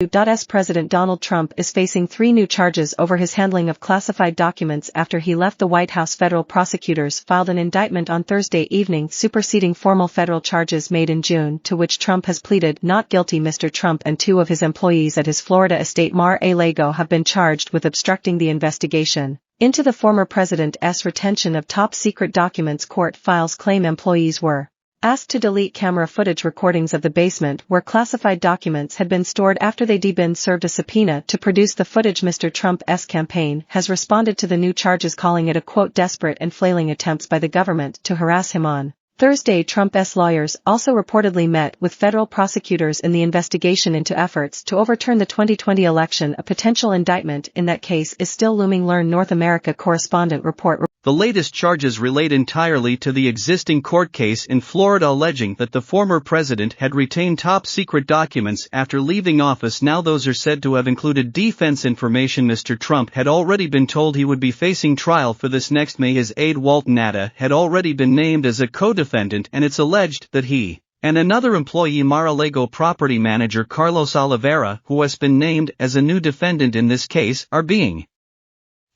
U.S. President Donald Trump is facing 3 new charges over his handling of classified documents after he left the White House. Federal prosecutors filed an indictment on Thursday evening superseding formal federal charges made in June to which Trump has pleaded not guilty. Mr. Trump and 2 of his employees at his Florida estate Mar-a-Lago have been charged with obstructing the investigation into the former president's retention of top-secret documents. Court files claim employees were asked to delete camera footage recordings of the basement where classified documents had been stored after they'd been served a subpoena to produce the footage. Mr. Trump's campaign has responded to the new charges, calling it a quote desperate and flailing attempts by the government to harass him. On Thursday, Trump's lawyers also reportedly met with federal prosecutors in the investigation into efforts to overturn the 2020 election. A potential indictment in that case is still looming. Learn North America correspondent report. The latest charges relate entirely to the existing court case in Florida alleging that the former president had retained top-secret documents after leaving office. Now those are said to have included defense information. Mr. Trump had already been told he would be facing trial for this next May. His aide Walt Natta had already been named as a co-defendant, and it's alleged that he and another employee, Mar-a-Lago property manager Carlos Oliveira, who has been named as a new defendant in this case, are being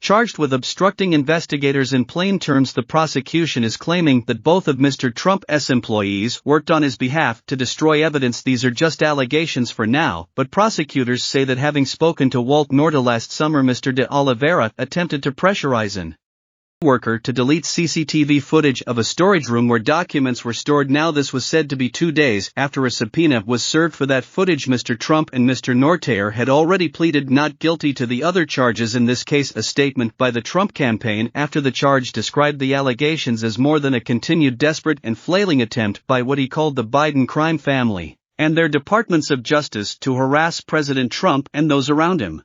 charged with obstructing investigators. In plain terms, the prosecution is claiming that both of Mr. Trump's employees worked on his behalf to destroy evidence. These are just allegations for now, but prosecutors say that having spoken to Walt Natta last summer, Mr. de Oliveira attempted to pressurize an worker to delete CCTV footage of a storage room where documents were stored. Now this was said to be 2 days after a subpoena was served for that footage. Mr. Trump and Mr. Natta had already pleaded not guilty to the other charges in this case. A statement by the Trump campaign after the charge described the allegations as more than a continued desperate and flailing attempt by what he called the Biden crime family and their departments of justice to harass President Trump and those around him.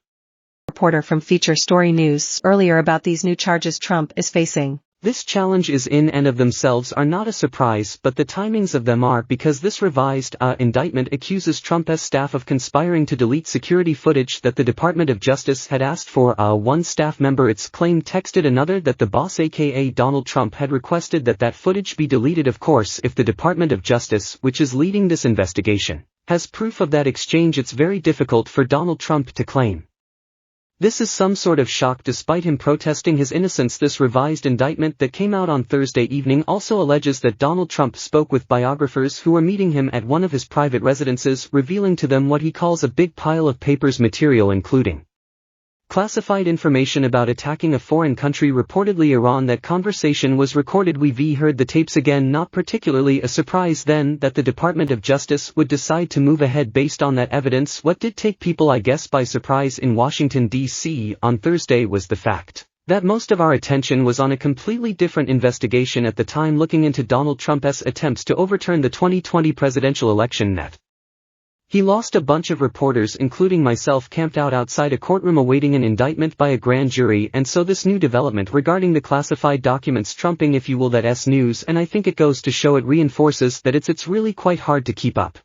Reporter from Feature Story News earlier about these new charges Trump is facing. This challenge is in and of themselves are not a surprise, but the timings of them are, because this revised indictment accuses Trump's staff of conspiring to delete security footage that the Department of Justice had asked for. One staff member, it's claimed, texted another that the boss, aka Donald Trump, had requested that footage be deleted. Of course, if the Department of Justice, which is leading this investigation, has proof of that exchange, it's very difficult for Donald Trump to claim this is some sort of shock despite him protesting his innocence. This revised indictment that came out on Thursday evening also alleges that Donald Trump spoke with biographers who were meeting him at one of his private residences, revealing to them what he calls a big pile of papers material including classified information about attacking a foreign country, reportedly Iran. That conversation was recorded. We've heard the tapes again. Not particularly a surprise then that the Department of Justice would decide to move ahead based on that evidence. What did take people, I guess, by surprise in Washington, D.C. on Thursday was the fact that most of our attention was on a completely different investigation at the time, looking into Donald Trump's attempts to overturn the 2020 presidential election. He lost a bunch of reporters, including myself, camped out outside a courtroom awaiting an indictment by a grand jury. And so this new development regarding the classified documents trumping, if you will, that news, and I think it goes to show, it reinforces that it's really quite hard to keep up